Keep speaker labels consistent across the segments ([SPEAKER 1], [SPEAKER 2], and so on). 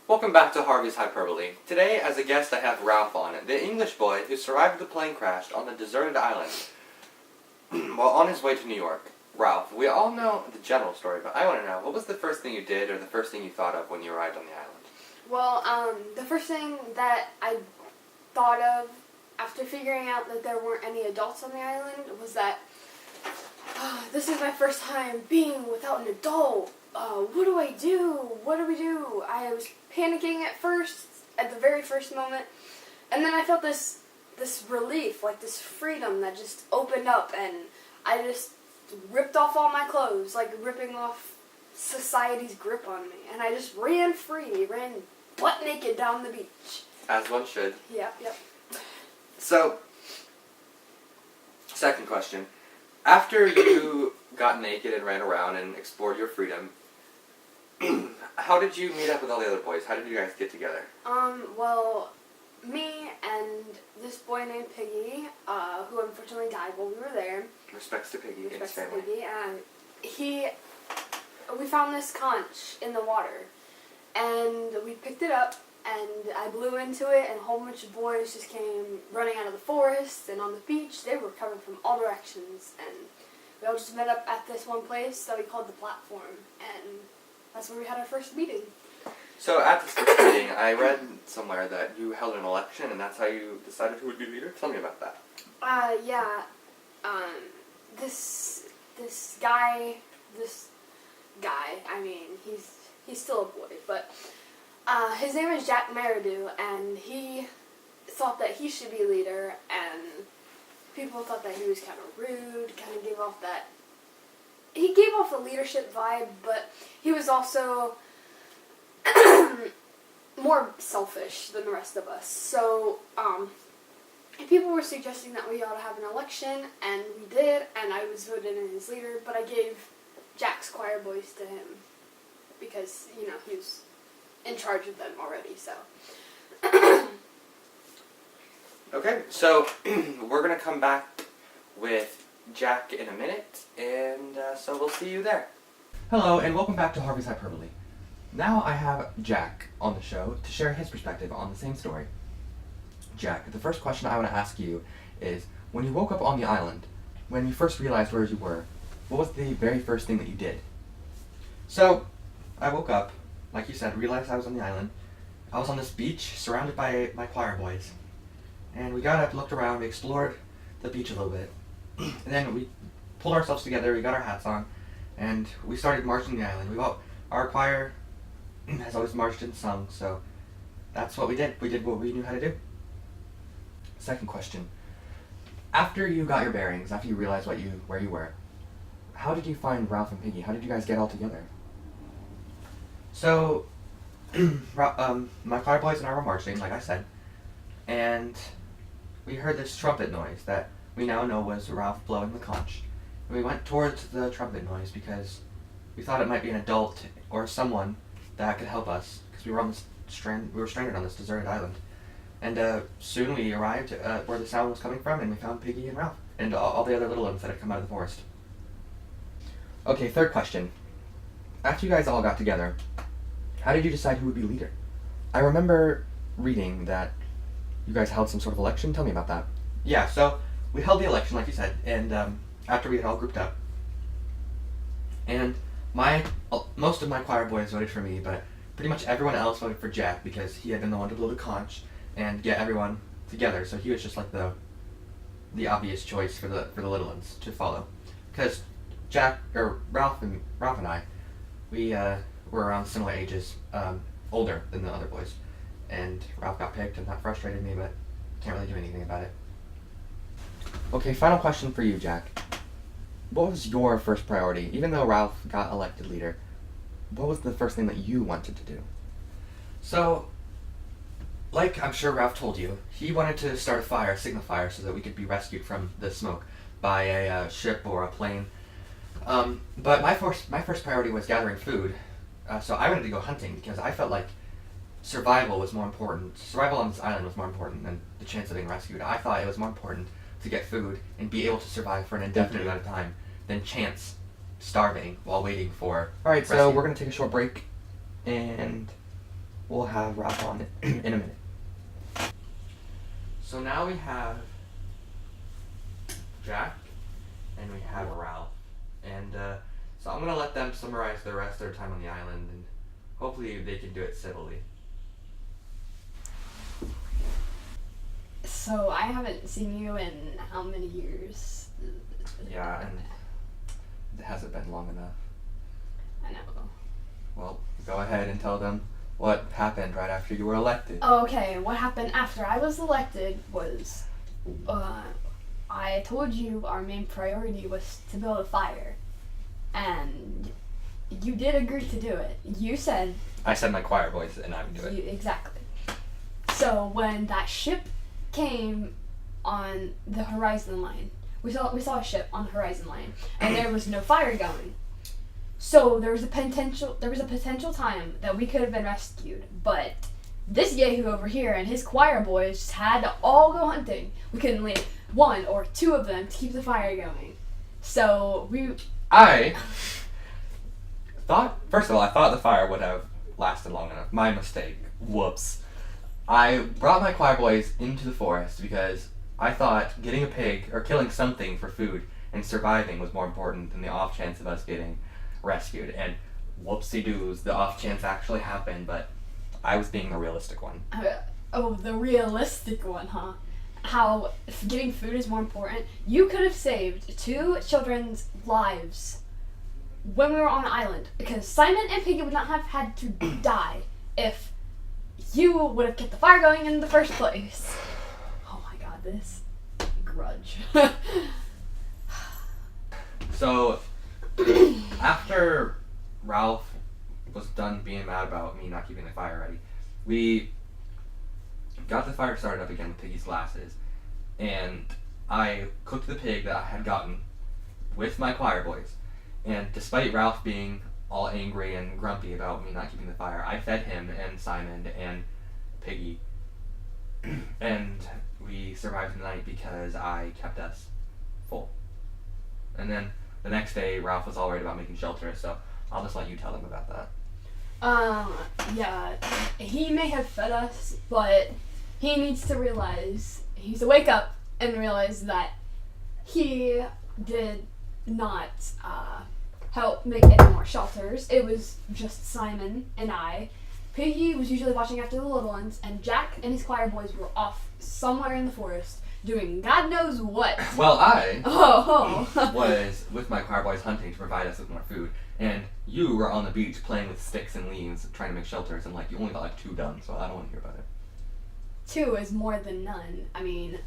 [SPEAKER 1] Welcome back to Harvey's Hyperbole. Today, as a guest, I have Ralph on, the English boy who survived the plane crash on the deserted island while on his way to New York. Ralph, we all know the general story, but I want to know, what was the first thing you did or the first thing you thought of when you arrived on the island?
[SPEAKER 2] Well, the first thing that I thought of after figuring out that there weren't any adults on the island was that this is my first time being without an adult. What do I do? What do we do? I was panicking at first, at the very first moment, and then I felt this relief, like this freedom that just opened up, and I just ripped off all my clothes, like ripping off society's grip on me, and I just ran free, ran butt naked down the beach.
[SPEAKER 1] As one should.
[SPEAKER 2] Yep.
[SPEAKER 1] So, second question. After you got naked and ran around and explored your freedom, how did you meet up with all the other boys? How did you guys get together?
[SPEAKER 2] Well, me and this boy named Piggy, who unfortunately died while we were there.
[SPEAKER 1] Respects to Piggy and his family.
[SPEAKER 2] Piggy, we found this conch in the water, and we picked it up, and I blew into it, and a whole bunch of boys just came running out of the forest, and on the beach, they were coming from all directions, and we all just met up at this one place that we called the platform, and that's where we had our first meeting. So
[SPEAKER 1] at this first meeting, I read somewhere that you held an election, and that's how you decided who would be leader? Tell me about that.
[SPEAKER 2] This guy, I mean, he's still a boy, but his name is Jack Meridew, and he thought that he should be leader, and people thought that he was kind of rude, kind of gave off the leadership vibe, but he was also more selfish than the rest of us. So, people were suggesting that we ought to have an election, and we did, and I was voted in as leader, but I gave Jack's choir boys to him because, he was in charge of them already, so.
[SPEAKER 1] Okay, so we're going to come back with Jack in a minute, and so we'll see you there. Hello, and welcome back to Harvey's Hyperbole. Now I have Jack on the show to share his perspective on the same story. Jack, the first question I want to ask you is, when you woke up on the island, when you first realized where you were, what was the very first thing that you did? So, I woke up, like you said, realized I was on the island. I was on this beach, surrounded by my choir boys. And we got up, looked around, we explored the beach a little bit. And then we pulled ourselves together, we got our hats on, and we started marching the island. Our choir has always marched and sung, so that's what we did. We did what we knew how to do. Second question. After you got your bearings, after you realized where you were, how did you find Ralph and Piggy? How did you guys get all together? So, my choir boys and I were marching, like I said, and we heard this trumpet noise that we now know was Ralph blowing the conch. And we went towards the trumpet noise because we thought it might be an adult or someone that could help us, because we were stranded on this deserted island. And soon we arrived where the sound was coming from, and we found Piggy and Ralph, and all the other little ones that had come out of the forest. Okay, third question. After you guys all got together, how did you decide who would be leader? I remember reading that you guys held some sort of election. Tell me about that. Yeah, so we held the election, like you said, and after we had all grouped up. And most of my choir boys voted for me, but pretty much everyone else voted for Jack because he had been the one to blow the conch and get everyone together. So he was just like the obvious choice for the little ones to follow. Because Ralph and I, we were around similar ages, older than the other boys. And Ralph got picked, and that frustrated me, but can't really do anything about it. Okay, final question for you, Jack. What was your first priority? Even though Ralph got elected leader, what was the first thing that you wanted to do? So, like I'm sure Ralph told you, he wanted to start a fire, a signal fire, so that we could be rescued from the smoke by a ship or a plane. But my first priority was gathering food, so I wanted to go hunting because I felt like survival was more important. Survival on this island was more important than the chance of being rescued. I thought it was more important to get food and be able to survive for an indefinite amount of time than chance starving while waiting for rescue. So we're going to take a short break, and we'll have Ralph on in a minute. So now we have Jack and we have Ralph. And so I'm going to let them summarize the rest of their time on the island, and hopefully they can do it civilly.
[SPEAKER 2] So I haven't seen you in how many years?
[SPEAKER 1] Yeah, and it hasn't been long enough.
[SPEAKER 2] I know.
[SPEAKER 1] Well, go ahead and tell them what happened right after you were elected.
[SPEAKER 2] Okay, what happened after I was elected was, I told you our main priority was to build a fire, and you did agree to do it. You said...
[SPEAKER 1] I said my choir boys and I would do it.
[SPEAKER 2] Exactly. So when that ship came on the horizon line, we saw a ship on the horizon line, and there was no fire going. So there was a potential time that we could have been rescued, but this Yahoo over here and his choir boys just had to all go hunting. We couldn't leave one or two of them to keep the fire going. So
[SPEAKER 1] I thought the fire would have lasted long enough. My mistake. Whoops. I brought my choir boys into the forest because I thought getting a pig or killing something for food and surviving was more important than the off chance of us getting rescued. And whoopsie-doos, the off chance actually happened, but I was being the realistic one.
[SPEAKER 2] The realistic one, huh? How getting food is more important. You could have saved 2 children's lives when we were on the island, because Simon and Piggy would not have had to die if you would have kept the fire going in the first place. Oh my god, this grudge.
[SPEAKER 1] So, after Ralph was done being mad about me not keeping the fire ready, we got the fire started up again with Piggy's glasses, and I cooked the pig that I had gotten with my choir boys. And despite Ralph being all angry and grumpy about me not keeping the fire, I fed him and Simon and Piggy. And we survived the night because I kept us full. And then the next day, Ralph was all worried about making shelter, so I'll just let you tell them about that.
[SPEAKER 2] Yeah, he may have fed us, but he needs to wake up and realize that he did not, help make any more shelters. It was just Simon and I. Piggy was usually watching after the little ones, and Jack and his choir boys were off somewhere in the forest doing God knows what.
[SPEAKER 1] Well, I
[SPEAKER 2] was
[SPEAKER 1] with my choir boys hunting to provide us with more food, and you were on the beach playing with sticks and leaves trying to make shelters, and you only got 2 done, so I don't want to hear about it.
[SPEAKER 2] 2 is more than none. I mean,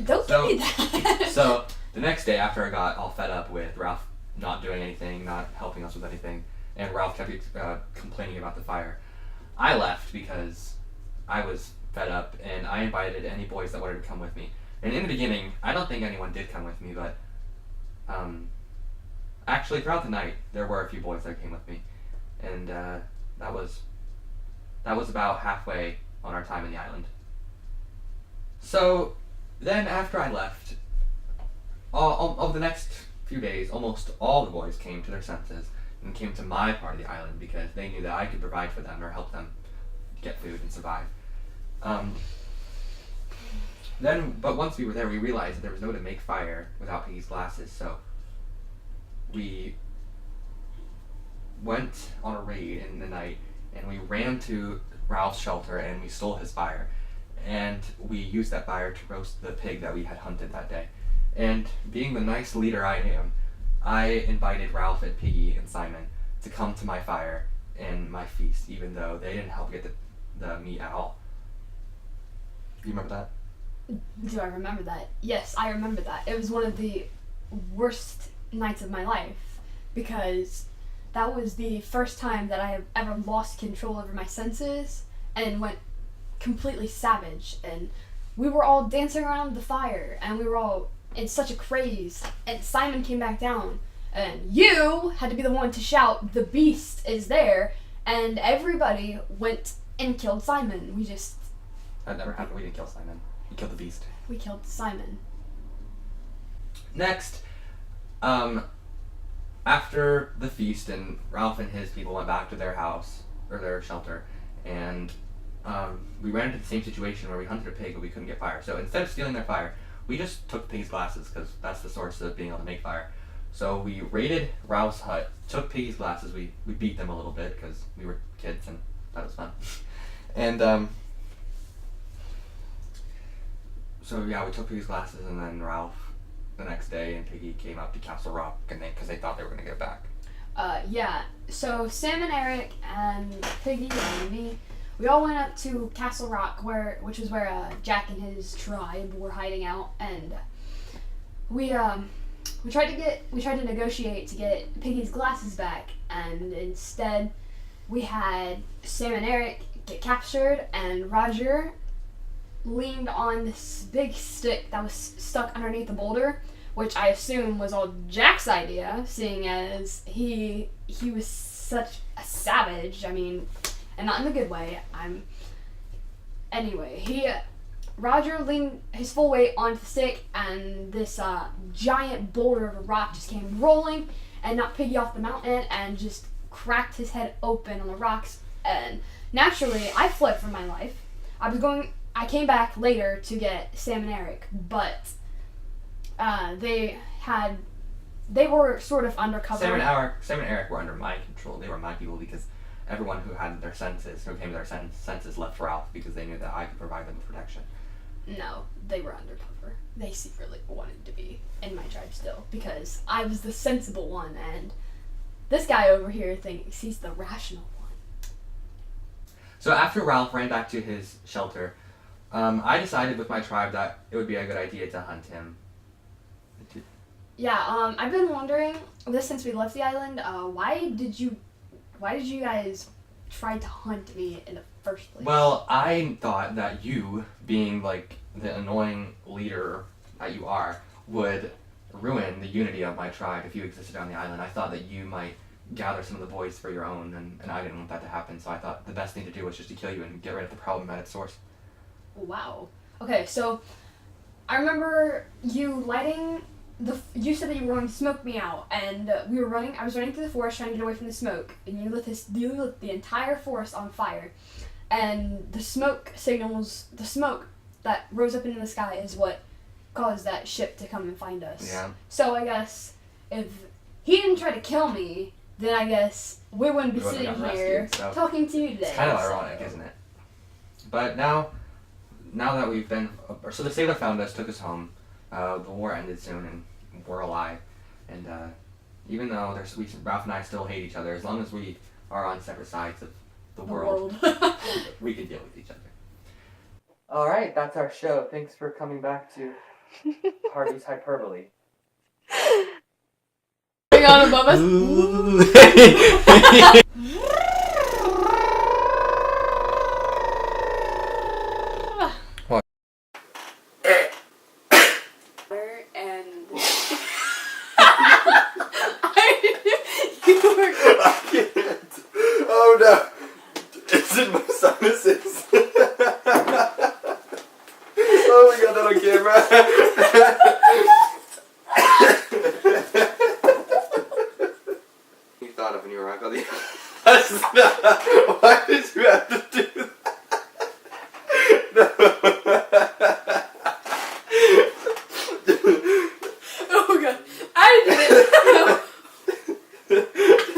[SPEAKER 2] don't give me that.
[SPEAKER 1] So the next day, after I got all fed up with Ralph not doing anything, not helping us with anything, and Ralph kept complaining about the fire, I left because I was fed up, and I invited any boys that wanted to come with me. And in the beginning, I don't think anyone did come with me, but actually throughout the night, there were a few boys that came with me, and that was about halfway on our time in the island. So then after I left, over the next few days, almost all the boys came to their senses and came to my part of the island because they knew that I could provide for them or help them get food and survive. But once we were there, we realized that there was no way to make fire without Piggy's glasses, so we went on a raid in the night, and we ran to Ralph's shelter, and we stole his fire. And we used that fire to roast the pig that we had hunted that day. And being the nice leader I am, I invited Ralph and Piggy and Simon to come to my fire and my feast, even though they didn't help get the meat at all. Do you remember that?
[SPEAKER 2] Do I remember that? Yes, I remember that. It was one of the worst nights of my life because that was the first time that I have ever lost control over my senses and went completely savage. And we were all dancing around the fire and we were all in such a craze, and Simon came back down and you had to be the one to shout, "The beast is there," and everybody went and killed Simon.
[SPEAKER 1] That never happened. We didn't kill Simon. We killed the beast.
[SPEAKER 2] We killed Simon.
[SPEAKER 1] Next, after the feast, and Ralph and his people went back to their house or their shelter, and we ran into the same situation where we hunted a pig but we couldn't get fire. So instead of stealing their fire, we just took Piggy's glasses because that's the source of being able to make fire. So we raided Ralph's hut, took Piggy's glasses. We beat them a little bit because we were kids and that was fun. And so yeah, we took Piggy's glasses, and then Ralph the next day and Piggy came up to Castle Rock, and because they thought they were gonna get it back.
[SPEAKER 2] Yeah. So Sam and Eric and Piggy and me, we all went up to Castle Rock, which is where Jack and his tribe were hiding out, and we tried to negotiate to get Piggy's glasses back, and instead we had Sam and Eric get captured, and Roger leaned on this big stick that was stuck underneath the boulder, which I assume was all Jack's idea, seeing as he was such a savage. I mean, and not in a good way. Roger leaned his full weight onto the stick, and this giant boulder of a rock just came rolling and knocked Piggy off the mountain and just cracked his head open on the rocks. And naturally, I fled for my life. I came back later to get Sam and Eric, but they were sort of undercover.
[SPEAKER 1] Sam and Eric were under my control. They were my people because everyone who came to their senses left Ralph because they knew that I could provide them with protection.
[SPEAKER 2] No, they were undercover. They secretly wanted to be in my tribe still because I was the sensible one, and this guy over here thinks he's the rational one.
[SPEAKER 1] So after Ralph ran back to his shelter, I decided with my tribe that it would be a good idea to hunt him.
[SPEAKER 2] Yeah, I've been wondering this since we left the island. Why did you guys try to hunt me in the first place?
[SPEAKER 1] Well, I thought that you, being like the annoying leader that you are, would ruin the unity of my tribe if you existed on the island. I thought that you might gather some of the boys for your own, and I didn't want that to happen, so I thought the best thing to do was just to kill you and get rid of the problem at its source.
[SPEAKER 2] Wow. Okay, so I remember you lighting you said that you were going to smoke me out, and I was running through the forest trying to get away from the smoke, and you lit the entire forest on fire, and the smoke that rose up into the sky is what caused that ship to come and find us.
[SPEAKER 1] Yeah.
[SPEAKER 2] So I guess if he didn't try to kill me, then I guess we wouldn't be sitting here talking to you today.
[SPEAKER 1] It's kind of ironic, isn't it? But now that we've been, so the sailor found us, took us home. The war ended soon, and we're alive. And even though Ralph and I still hate each other, as long as we are on separate sides of the world. We can deal with each other. All right, that's our show. Thanks for coming back to Harvey's Hyperbole.
[SPEAKER 2] Going on above us.
[SPEAKER 1] I can't. Oh no. It's in my sinuses. Oh, we got that on camera. You thought of when you were on the That's not. Why did you have to do that?
[SPEAKER 2] Oh god. I did it.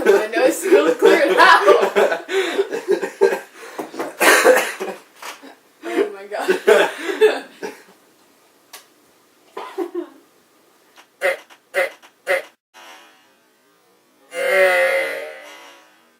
[SPEAKER 2] My nose feels cleared out. Oh my god.